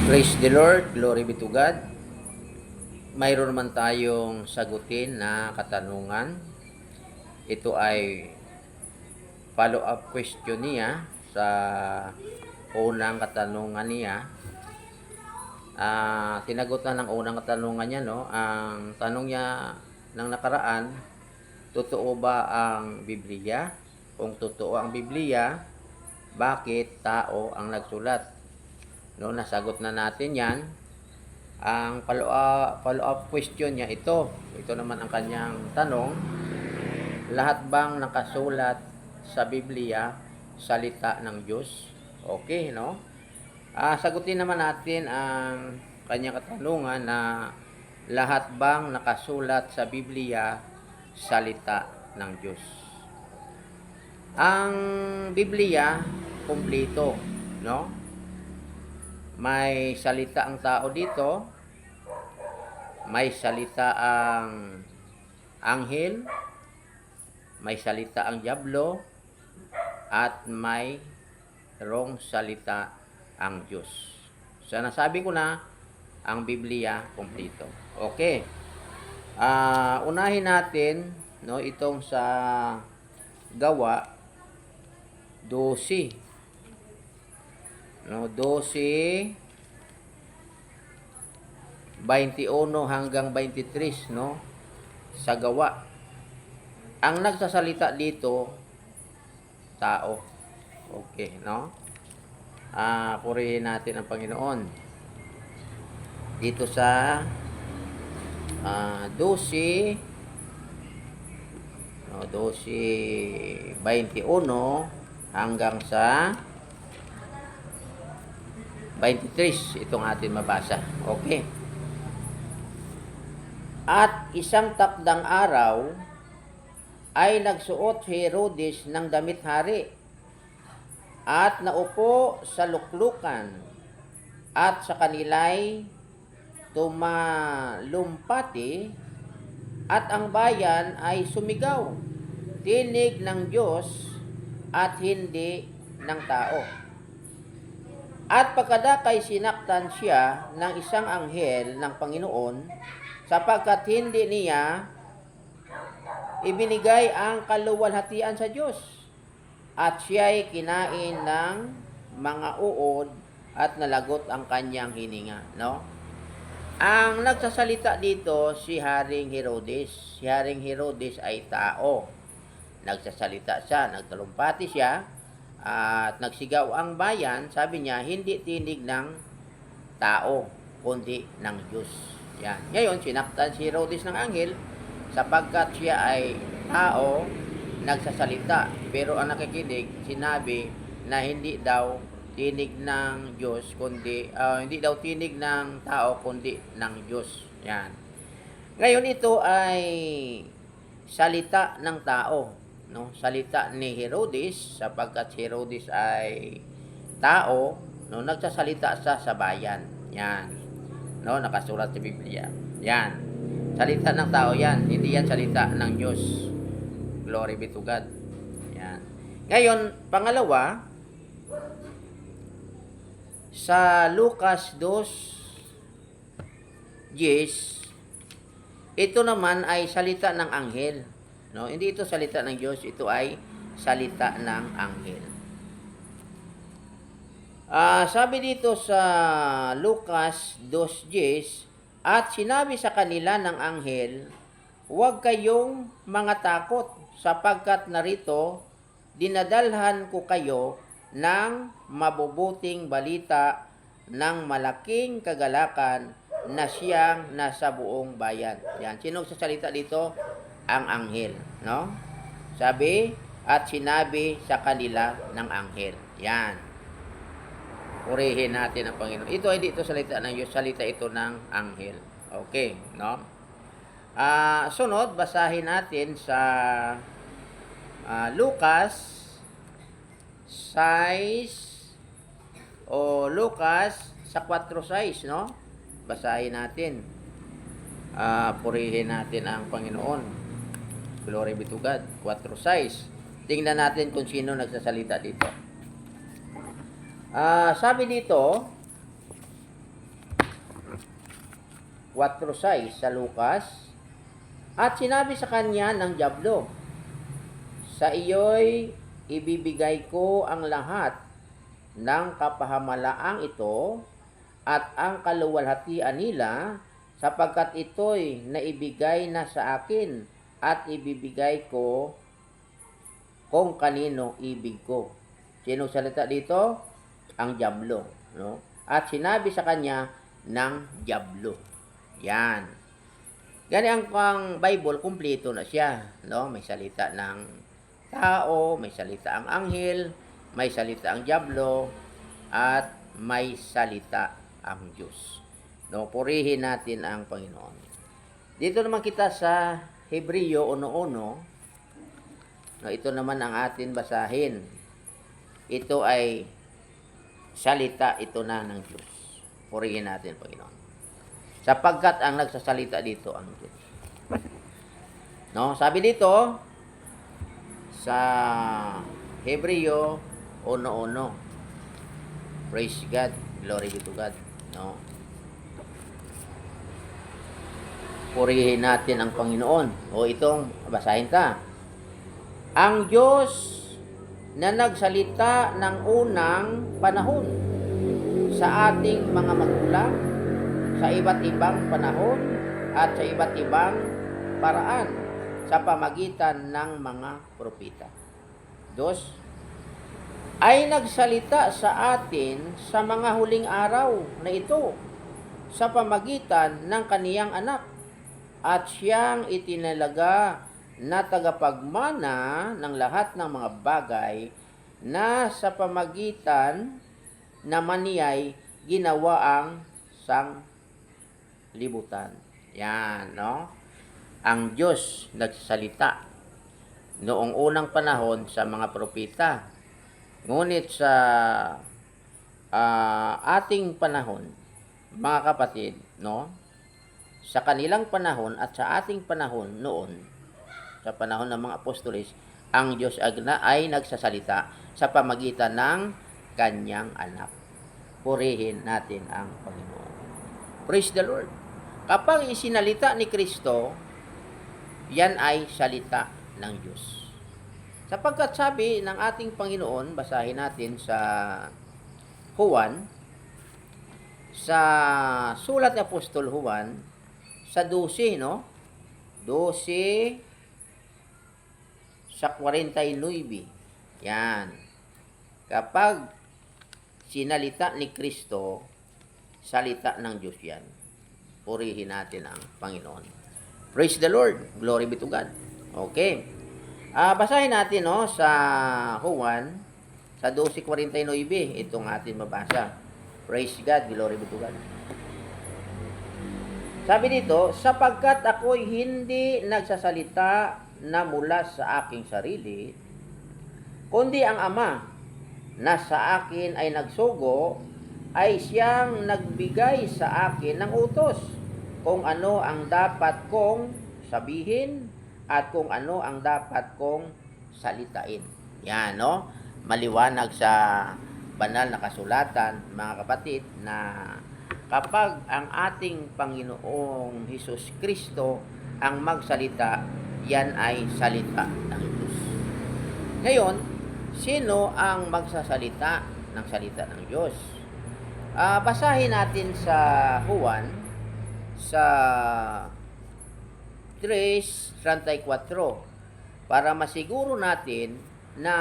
Praise the Lord, glory be to God. Mayroon naman tayong sagutin na katanungan. Ito ay follow-up question niya sa unang katanungan niya. Sinagot na ng unang katanungan niya, no? Ang tanong niya ng nakaraan, totoo ba ang Biblia? Kung totoo ang Biblia, bakit tao ang nagsulat? No, nasagot na natin 'yan. Ang follow-up question niya ito. Ito naman ang kanyang tanong. Lahat bang nakasulat sa Biblia salita ng Diyos? Okay, no? Sagutin naman natin ang kanyang katanungan na lahat bang nakasulat sa Biblia salita ng Diyos? Ang Biblia kumpleto, no? May salita ang tao dito, may salita ang anghel, may salita ang diablo, at may wrong salita ang Diyos. So, nasabi ko na, ang Biblia kumpleto. Okay. Unahin natin, no, itong sa Gawa 12. No, 12, 21 hanggang 23, no? Sa Gawa. Ang nagsasalita dito, tao. Okay, no? Purihin natin ang Panginoon. Dito sa 12, no, 12, 21 hanggang sa 23, itong atin mabasa. Okay. At isang takdang araw ay nagsuot si Herodes ng damit hari at naupo sa luklukan at sa kanila'y tumalumpati at ang bayan ay sumigaw, tinig ng Diyos at hindi ng tao. At pagkadakay sinaktan siya ng isang anghel ng Panginoon sapagkat hindi niya ibinigay ang kaluwalhatian sa Diyos. At siya'y kinain ng mga uod at nalagot ang kanyang hininga. No? Ang nagsasalita dito si Haring Herodes. Si Haring Herodes ay tao. Nagsasalita siya, nagtalumpati siya, at nagsigaw ang bayan. Sabi niya, hindi tinig ng tao, kundi ng Diyos. Yan. Ngayon, sinaktan si Herodes ng anghel sapagkat siya ay tao, nagsasalita. Pero ang nakikinig, sinabi na hindi daw tinig ng Diyos, kundi, hindi daw tinig ng tao, kundi ng Diyos. Yan. Ngayon, ito ay salita ng tao. No, salita ni Herodes sapagkat si Herodes ay tao, no, nagsasalita sa bayan. Yan. No, nakasulat sa Biblia. Yan. Salita ng tao yan, hindi yan salita ng Diyos. Glory be to God. Yan. Ngayon, pangalawa, sa Lucas 2:10, ito naman ay salita ng anghel. No, hindi ito salita ng Diyos, ito ay salita ng anghel. Sabi dito sa Lucas 2:10, at sinabi sa kanila ng anghel, huwag kayong mga takot, sapagkat narito dinadalhan ko kayo ng mabubuting balita ng malaking kagalakan na siyang nasa buong bayan. Yan, sino sasalita dito? Ang anghel, no? Sabi, at sinabi sa kanila ng anghel. Yan. Purihin natin ang Panginoon. Ito hindi ito salita ng Diyos, salita ito ng anghel. Okay, no? Sunod, basahin natin sa Lucas 6 o Lucas sa 4:6, no? Basahin natin. Purihin natin ang Panginoon. Glory be to God. 4:6. Tingnan natin kung sino nagsasalita dito. Sabi dito, 4:6 sa Lucas, at sinabi sa kanya ng dyablo, sa iyo'y ibibigay ko ang lahat ng kapahamalaang ito at ang kaluwalhatian nila, sapagkat ito'y naibigay na sa akin at ibibigay ko kung kanino ibig ko. Sino salita dito? Ang dyablo, no? At sinabi sa kanya ng dyablo. Yan. Gani ang Bible, kumpleto na siya, no? May salita ng tao, may salita ang anghel, may salita ang dyablo, at may salita ang Diyos. No, purihin natin ang Panginoon. Dito naman kita sa Hebreo 1:1. No, ito naman ang atin basahin. Ito ay salita ito na ng Diyos. Purihin natin, Panginoon. Sapagkat ang nagsasalita dito ang Diyos. No, sabi dito sa Hebreo 1:1. Praise God, glory be to God. No. Purihin natin ang Panginoon. O itong basahin ka. Ang Diyos na nagsalita ng unang panahon sa ating mga magulang sa iba't ibang panahon at sa iba't ibang paraan sa pamagitan ng mga propeta. Dos, ay nagsalita sa atin sa mga huling araw na ito sa pamagitan ng kaniyang anak, at siyang itinalaga na tagapagmana ng lahat ng mga bagay na sa pamagitan naman niya'y ginawa ang sanglibutan. Yan, no? Ang Diyos nagsalita noong unang panahon sa mga propeta. Ngunit sa ating panahon, mga kapatid, no? Sa kanilang panahon at sa ating panahon noon, sa panahon ng mga apostoles, ang Diyos ay nagsasalita sa pamagitan ng kanyang anak. Purihin natin ang Panginoon. Praise the Lord. Kapag isinalita ni Kristo, yan ay salita ng Diyos. Sapagkat sabi ng ating Panginoon, basahin natin sa Juan, sa sulat ni Apostol Juan, sa 12, no? 12 sa 49. Yan. Kapag sinalita ni Kristo, salita ng Diyos yan. Purihin natin ang Panginoon. Praise the Lord. Glory be to God. Okay. Basahin natin, no, sa Juan, sa 12:49, itong atin mabasa. Praise God. Glory be to God. Sabi dito, sapagkat ako'y hindi nagsasalita na mula sa aking sarili, kundi ang Ama na sa akin ay nagsugo, ay siyang nagbigay sa akin ng utos kung ano ang dapat kong sabihin at kung ano ang dapat kong salitain. Yan, no? Maliwanag sa banal na kasulatan, mga kapatid, na kapag ang ating Panginoong Hesus Kristo ang magsalita, yan ay salita ng Diyos. Ngayon, sino ang magsasalita ng salita ng Diyos? Basahin natin sa Juan, sa 3:34, para masiguro natin na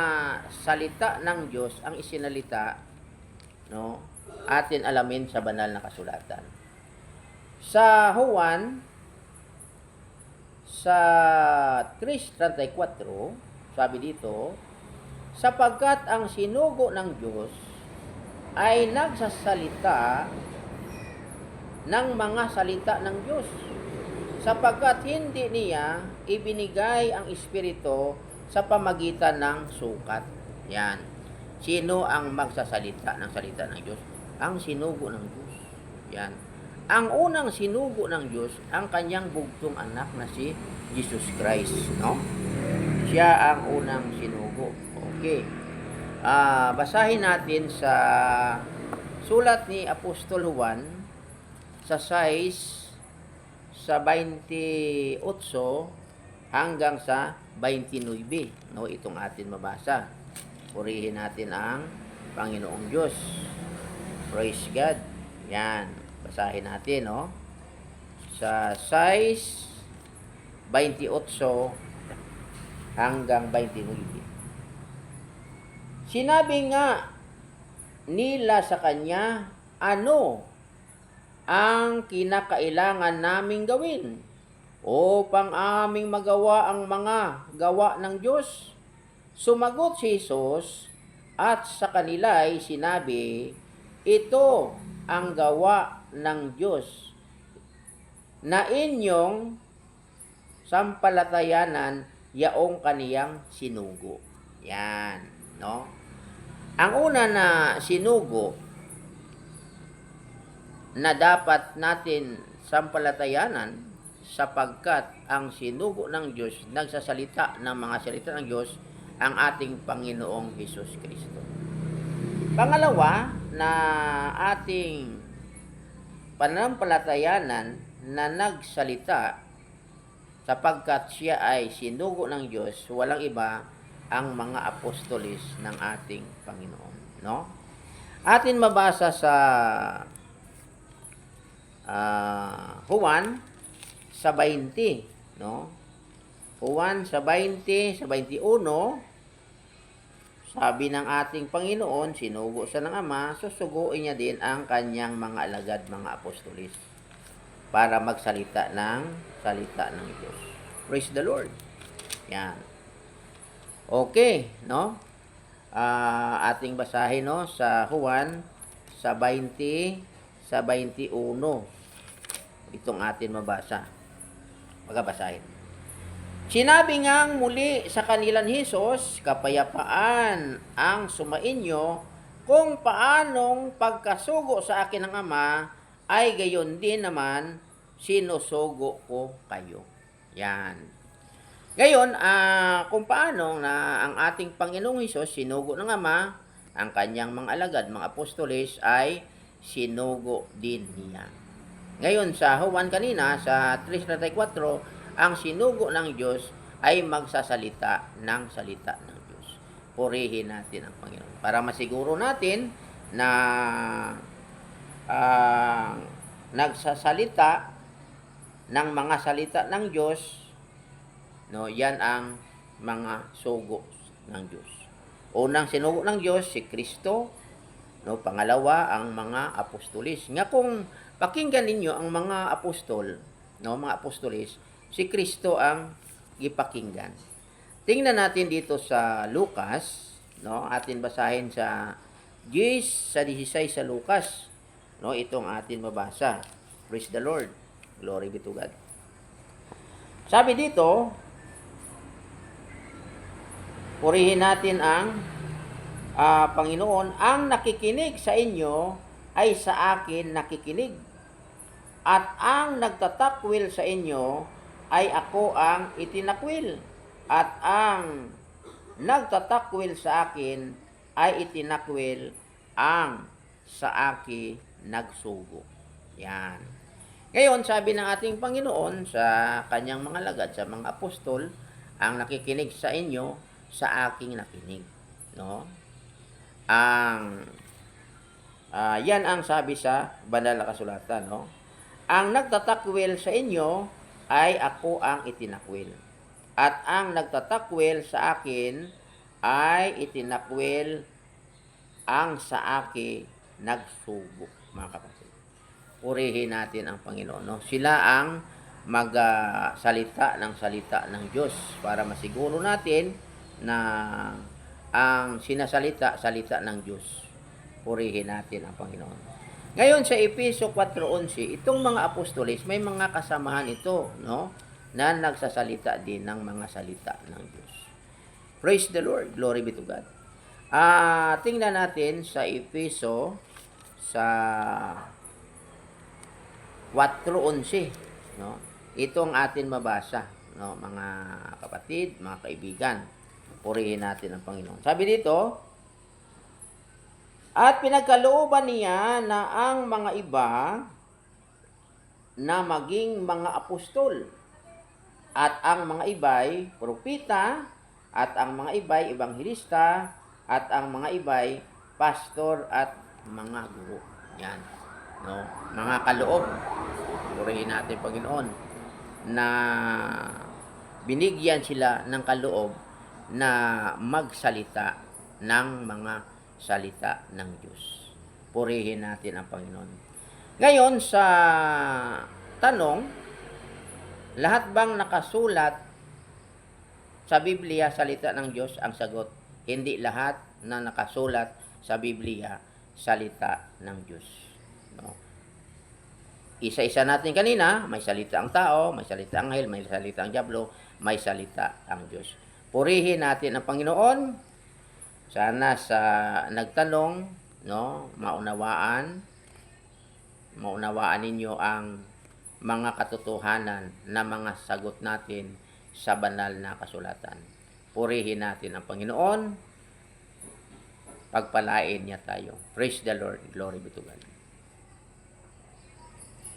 salita ng Diyos ang isinalita, no? Atin alamin sa banal na kasulatan. Sa Juan, sa 3:34, sabi dito, sapagkat ang sinugo ng Diyos ay nagsasalita ng mga salita ng Diyos, sapagkat hindi niya ibinigay ang Espiritu sa pamagitan ng sukat. Yan. Sino ang magsasalita ng salita ng Diyos? Ang sinugo ng Diyos. Yan. Ang unang sinugo ng Diyos, ang kanyang bugtong anak na si Jesus Christ, no? Siya ang unang sinugo. Okay. Basahin natin sa sulat ni Apostol Juan, sa 6, sa 28 hanggang sa 29, no? Itong atin mabasa. Purihin natin ang Panginoong Diyos. Praise God. Yan. Basahin natin, no? Sa size 28 hanggang 29. Sinabi nga nila sa kanya, ano ang kinakailangan naming gawin upang aming magawa ang mga gawa ng Diyos? Sumagot si Jesus at sa kanila ay sinabi, ito ang gawa ng Diyos na inyong sampalatayanan yaong kaniyang sinugo. Yan, no? Ang una na sinugo na dapat natin sampalatayanan sapagkat ang sinugo ng Diyos, nagsasalita ng mga salita ng Diyos, ang ating Panginoong Hesus Kristo. Pangalawa na ating pananampalatayanan na nagsalita sapagkat siya ay sinugo ng Diyos, walang iba ang mga apostolis ng ating Panginoon, no? Atin mabasa sa Juan sa 20, no? Juan sa 20, sa 21, sabi ng ating Panginoon, sinugo siya ng Ama, susuguin niya din ang kanyang mga alagad, mga apostolis, para magsalita ng salita ng Diyos. Praise the Lord. Yan. Okay, no? Ating basahin, no, sa Juan sa 20 sa 21. Itong atin mabasa. Magabasahin. Sinabi ngang muli sa kanilang Hesus, kapayapaan ang sumainyo, kung paanong pagkasugo sa akin ng Ama, ay gayon din naman sinusugo ko kayo. Yan. Ngayon, kung paano na ang ating Panginoong Hesus sinugo ng Ama, ang kanyang mga alagad, mga apostoles, ay sinugo din niya. Ngayon, sa Juan kanina, sa 3:34, ang sinugo ng Diyos ay magsasalita ng salita ng Diyos. Purihin natin ang Panginoon. Para masiguro natin na nagsasalita ng mga salita ng Diyos, no, yan ang mga sugo ng Diyos. Unang sinugo ng Diyos, si Kristo. No, pangalawa, ang mga apostolis. Nga kung pakinggan ninyo ang mga apostol, no, mga apostolis, si Kristo ang ipakinggan. Tingnan natin dito sa Lucas, no, atin basahin sa 16 sa Lucas, no, itong atin mabasa. Praise the Lord. Glory be to God. Sabi dito, purihin natin ang Panginoon, ang nakikinig sa inyo ay sa akin nakikinig. At ang nagtatakwil sa inyo ay ako ang itinakwil. At ang nagtatakwil sa akin ay itinakwil ang sa akin nagsugo. Yan. Ngayon, sabi ng ating Panginoon sa kanyang mga lagad, sa mga apostol, ang nakikinig sa inyo, sa aking nakinig, no? Yan ang sabi sa banal na kasulatan, no? Ang nagtatakwil sa inyo ay ako ang itinakwil. At ang nagtatakwil sa akin ay itinakwil ang sa akin nagsugo, mga kapatid. Purihin natin ang Panginoon, no? Sila ang magsalita ng salita ng Diyos para masiguro natin na ang salita ng Diyos. Purihin natin ang Panginoon. Ngayon sa Efeso 4:11, itong mga apostoles, may mga kasamahan ito, no, na nagsasalita din ng mga salita ng Diyos. Praise the Lord. Glory be to God. Tingnan natin sa Efeso sa 4:11, no. Itong atin mabasa, no, mga kapatid, mga kaibigan. Purihin natin ang Panginoon. Sabi dito, at pinagkalooban niya na ang mga iba na maging mga apostol, at ang mga iba'y propeta, at ang mga iba'y ebanghelista, at ang mga iba'y pastor at mga guro. Yan. No? Mga kaloob. Purihin natin, Panginoon, na binigyan sila ng kaloob na magsalita ng mga salita ng Diyos. Purihin natin ang Panginoon. Ngayon, sa tanong, lahat bang nakasulat sa Biblia salita ng Diyos? Ang sagot, hindi lahat na nakasulat sa Biblia salita ng Diyos. No? Isa-isa natin kanina, may salita ang tao, may salita ang anghel, may salita ang diablo, may salita ang Diyos. Purihin natin ang Panginoon. Sana sa nagtanong, no, maunawaan ninyo ang mga katotohanan na mga sagot natin sa banal na kasulatan. Purihin natin ang Panginoon. Pagpalain niya tayo. Praise the Lord. Glory be to God.